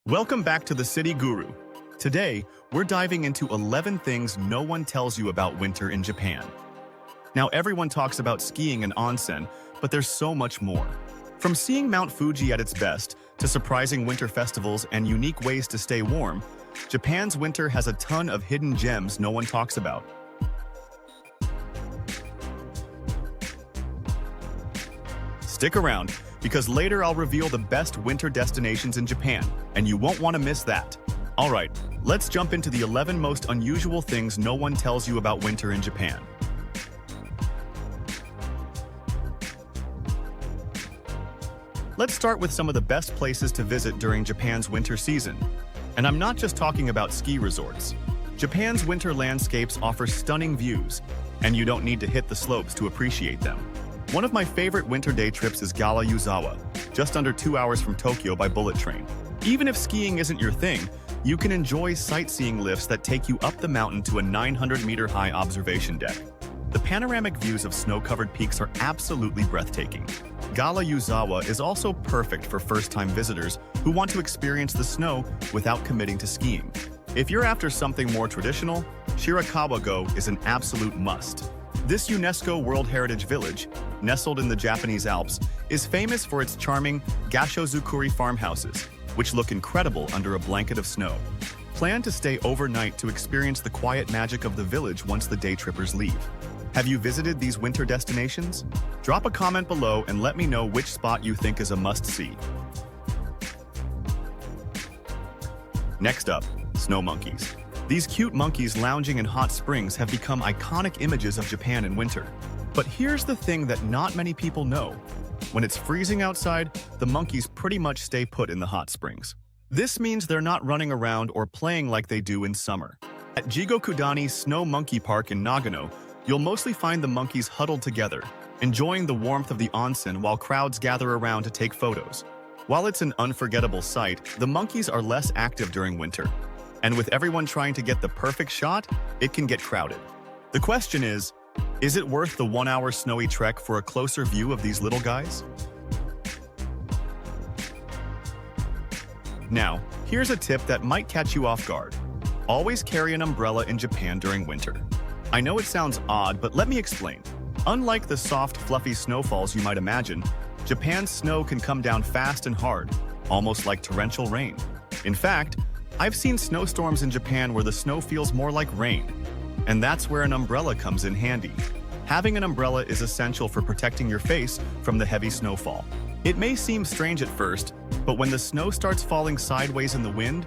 Welcome back to the City Guru. Today, we're diving into 11 things no one tells you about winter in Japan. Now, everyone talks about skiing and onsen, but there's so much more. From seeing Mount Fuji at its best to surprising winter festivals and unique ways to stay warm, Japan's winter has a ton of hidden gems no one talks about. Stick around, because later I'll reveal the best winter destinations in Japan, and you won't want to miss that. Alright, let's jump into the 11 most unusual things no one tells you about winter in Japan. Let's start with some of the best places to visit during Japan's winter season. And I'm not just talking about ski resorts. Japan's winter landscapes offer stunning views, and you don't need to hit the slopes to appreciate them. One of my favorite winter day trips is Gala-Yuzawa, just under 2 hours from Tokyo by bullet train. Even if skiing isn't your thing, you can enjoy sightseeing lifts that take you up the mountain to a 900-meter-high observation deck. The panoramic views of snow-covered peaks are absolutely breathtaking. Gala-Yuzawa is also perfect for first-time visitors who want to experience the snow without committing to skiing. If you're after something more traditional, Shirakawa-go is an absolute must. This UNESCO World Heritage Village, nestled in the Japanese Alps, is famous for its charming Gashozukuri farmhouses, which look incredible under a blanket of snow. Plan to stay overnight to experience the quiet magic of the village once the day trippers leave. Have you visited these winter destinations? Drop a comment below and let me know which spot you think is a must-see. Next up, snow monkeys. These cute monkeys lounging in hot springs have become iconic images of Japan in winter. But here's the thing that not many people know. When it's freezing outside, the monkeys pretty much stay put in the hot springs. This means they're not running around or playing like they do in summer. At Jigokudani Snow Monkey Park in Nagano, you'll mostly find the monkeys huddled together, enjoying the warmth of the onsen while crowds gather around to take photos. While it's an unforgettable sight, the monkeys are less active during winter. And with everyone trying to get the perfect shot, it can get crowded. The question is it worth the 1-hour snowy trek for a closer view of these little guys? Now, here's a tip that might catch you off guard. Always carry an umbrella in Japan during winter. I know it sounds odd, but let me explain. Unlike the soft, fluffy snowfalls you might imagine, Japan's snow can come down fast and hard, almost like torrential rain. In fact, I've seen snowstorms in Japan where the snow feels more like rain, and that's where an umbrella comes in handy. Having an umbrella is essential for protecting your face from the heavy snowfall. It may seem strange at first, but when the snow starts falling sideways in the wind,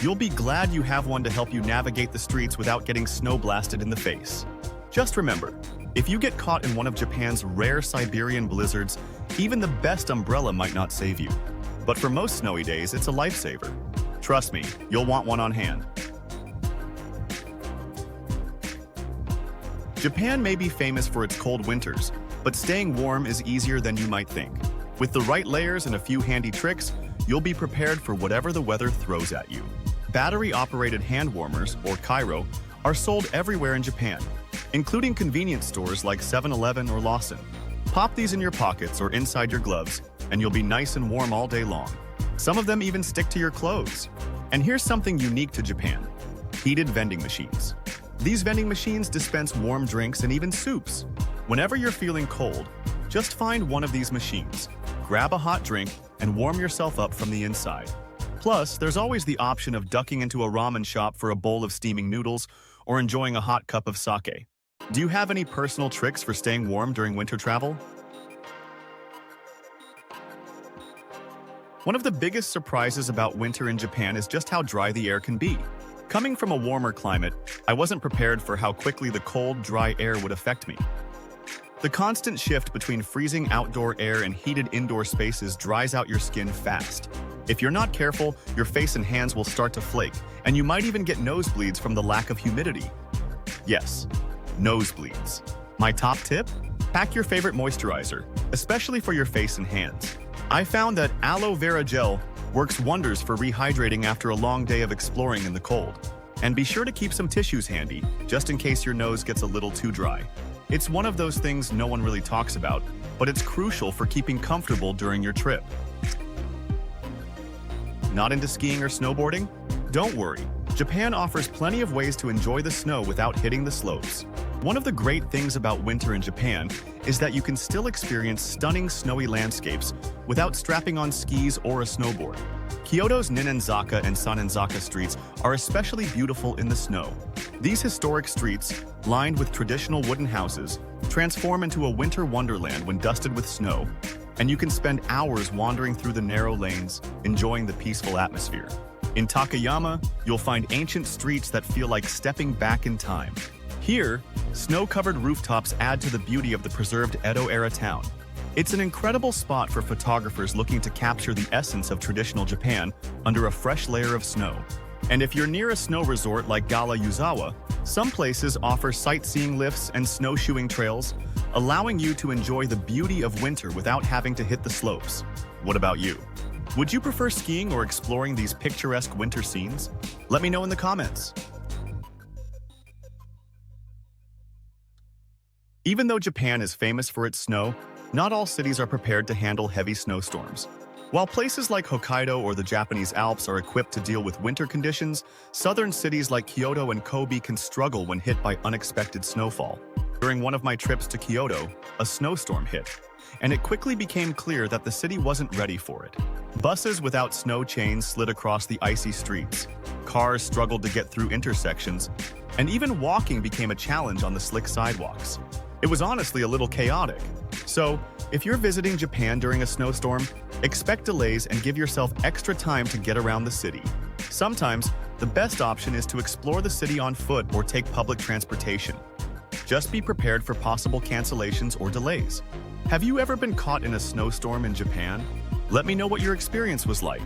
you'll be glad you have one to help you navigate the streets without getting snow blasted in the face. Just remember, if you get caught in one of Japan's rare Siberian blizzards, even the best umbrella might not save you. But for most snowy days, it's a lifesaver. Trust me, you'll want one on hand. Japan may be famous for its cold winters, but staying warm is easier than you might think. With the right layers and a few handy tricks, you'll be prepared for whatever the weather throws at you. Battery-operated hand warmers, or Kairo, are sold everywhere in Japan, including convenience stores like 7-Eleven or Lawson. Pop these in your pockets or inside your gloves, and you'll be nice and warm all day long. Some of them even stick to your clothes. And here's something unique to Japan: heated vending machines. These vending machines dispense warm drinks and even soups. Whenever you're feeling cold, just find one of these machines, grab a hot drink, and warm yourself up from the inside. Plus, there's always the option of ducking into a ramen shop for a bowl of steaming noodles or enjoying a hot cup of sake. Do you have any personal tricks for staying warm during winter travel? One of the biggest surprises about winter in Japan is just how dry the air can be. Coming from a warmer climate, I wasn't prepared for how quickly the cold, dry air would affect me. The constant shift between freezing outdoor air and heated indoor spaces dries out your skin fast. If you're not careful, your face and hands will start to flake, and you might even get nosebleeds from the lack of humidity. Yes, nosebleeds. My top tip? Pack your favorite moisturizer, especially for your face and hands. I found that aloe vera gel works wonders for rehydrating after a long day of exploring in the cold. And be sure to keep some tissues handy, just in case your nose gets a little too dry. It's one of those things no one really talks about, but it's crucial for keeping comfortable during your trip. Not into skiing or snowboarding? Don't worry, Japan offers plenty of ways to enjoy the snow without hitting the slopes. One of the great things about winter in Japan is that you can still experience stunning snowy landscapes without strapping on skis or a snowboard. Kyoto's Ninenzaka and Sanenzaka streets are especially beautiful in the snow. These historic streets, lined with traditional wooden houses, transform into a winter wonderland when dusted with snow, and you can spend hours wandering through the narrow lanes, enjoying the peaceful atmosphere. In Takayama, you'll find ancient streets that feel like stepping back in time. Here, snow-covered rooftops add to the beauty of the preserved Edo-era town. It's an incredible spot for photographers looking to capture the essence of traditional Japan under a fresh layer of snow. And if you're near a snow resort like Gala Yuzawa, some places offer sightseeing lifts and snowshoeing trails, allowing you to enjoy the beauty of winter without having to hit the slopes. What about you? Would you prefer skiing or exploring these picturesque winter scenes? Let me know in the comments. Even though Japan is famous for its snow, not all cities are prepared to handle heavy snowstorms. While places like Hokkaido or the Japanese Alps are equipped to deal with winter conditions, southern cities like Kyoto and Kobe can struggle when hit by unexpected snowfall. During one of my trips to Kyoto, a snowstorm hit, and it quickly became clear that the city wasn't ready for it. Buses without snow chains slid across the icy streets, cars struggled to get through intersections, and even walking became a challenge on the slick sidewalks. It was honestly a little chaotic. So, if you're visiting Japan during a snowstorm, expect delays and give yourself extra time to get around the city. Sometimes, the best option is to explore the city on foot or take public transportation. Just be prepared for possible cancellations or delays. Have you ever been caught in a snowstorm in Japan? Let me know what your experience was like.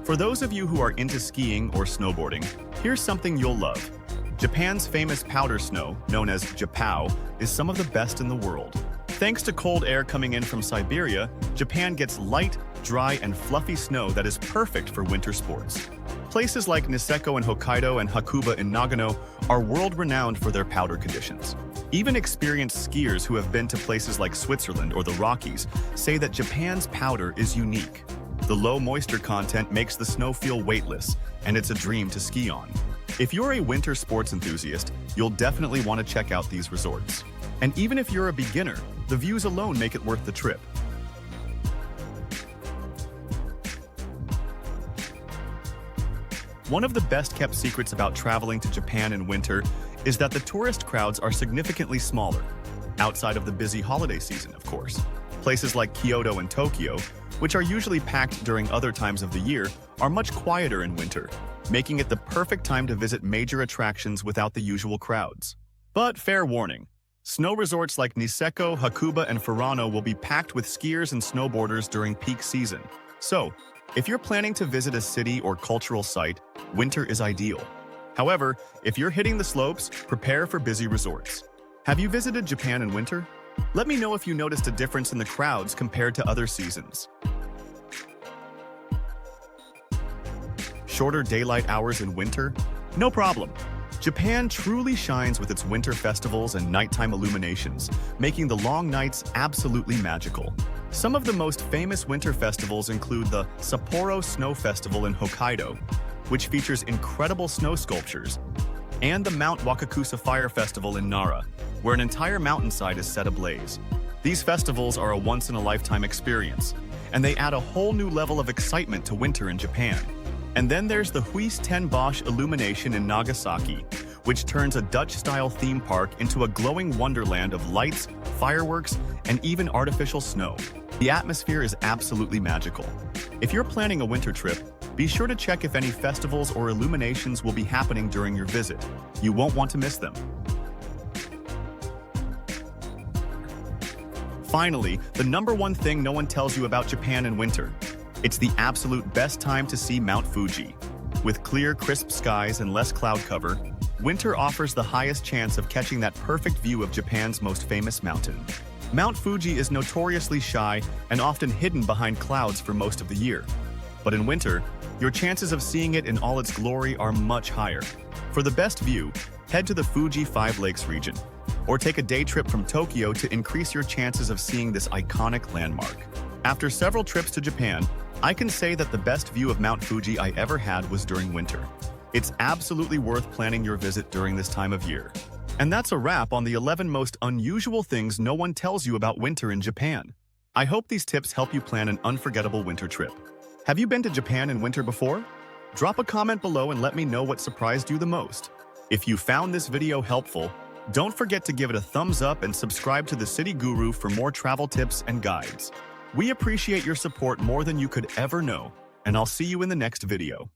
For those of you who are into skiing or snowboarding, here's something you'll love. Japan's famous powder snow, known as Japao, is some of the best in the world. Thanks to cold air coming in from Siberia, Japan gets light, dry, and fluffy snow that is perfect for winter sports. Places like Niseko in Hokkaido and Hakuba in Nagano are world-renowned for their powder conditions. Even experienced skiers who have been to places like Switzerland or the Rockies say that Japan's powder is unique. The low moisture content makes the snow feel weightless, and it's a dream to ski on. If you're a winter sports enthusiast, you'll definitely want to check out these resorts. And even if you're a beginner, the views alone make it worth the trip. One of the best-kept secrets about traveling to Japan in winter is that the tourist crowds are significantly smaller, outside of the busy holiday season, of course. Places like Kyoto and Tokyo, which are usually packed during other times of the year, are much quieter in winter, making it the perfect time to visit major attractions without the usual crowds. But fair warning, snow resorts like Niseko, Hakuba, and Furano will be packed with skiers and snowboarders during peak season. So, if you're planning to visit a city or cultural site, winter is ideal. However, if you're hitting the slopes, prepare for busy resorts. Have you visited Japan in winter? Let me know if you noticed a difference in the crowds compared to other seasons. Shorter daylight hours in winter? No problem. Japan truly shines with its winter festivals and nighttime illuminations, making the long nights absolutely magical. Some of the most famous winter festivals include the Sapporo Snow Festival in Hokkaido, which features incredible snow sculptures, and the Mount Wakakusa Fire Festival in Nara, where an entire mountainside is set ablaze. These festivals are a once-in-a-lifetime experience, and they add a whole new level of excitement to winter in Japan. And then there's the Huis ten Bosch Illumination in Nagasaki, which turns a Dutch-style theme park into a glowing wonderland of lights, fireworks, and even artificial snow. The atmosphere is absolutely magical. If you're planning a winter trip, be sure to check if any festivals or illuminations will be happening during your visit. You won't want to miss them. Finally, the #1 thing no one tells you about Japan in winter. It's the absolute best time to see Mount Fuji. With clear, crisp skies and less cloud cover, winter offers the highest chance of catching that perfect view of Japan's most famous mountain. Mount Fuji is notoriously shy and often hidden behind clouds for most of the year. But in winter, your chances of seeing it in all its glory are much higher. For the best view, head to the Fuji Five Lakes region, or take a day trip from Tokyo to increase your chances of seeing this iconic landmark. After several trips to Japan, I can say that the best view of Mount Fuji I ever had was during winter. It's absolutely worth planning your visit during this time of year. And that's a wrap on the 11 most unusual things no one tells you about winter in Japan. I hope these tips help you plan an unforgettable winter trip. Have you been to Japan in winter before? Drop a comment below and let me know what surprised you the most. If you found this video helpful, don't forget to give it a thumbs up and subscribe to the City Guru for more travel tips and guides. We appreciate your support more than you could ever know, and I'll see you in the next video.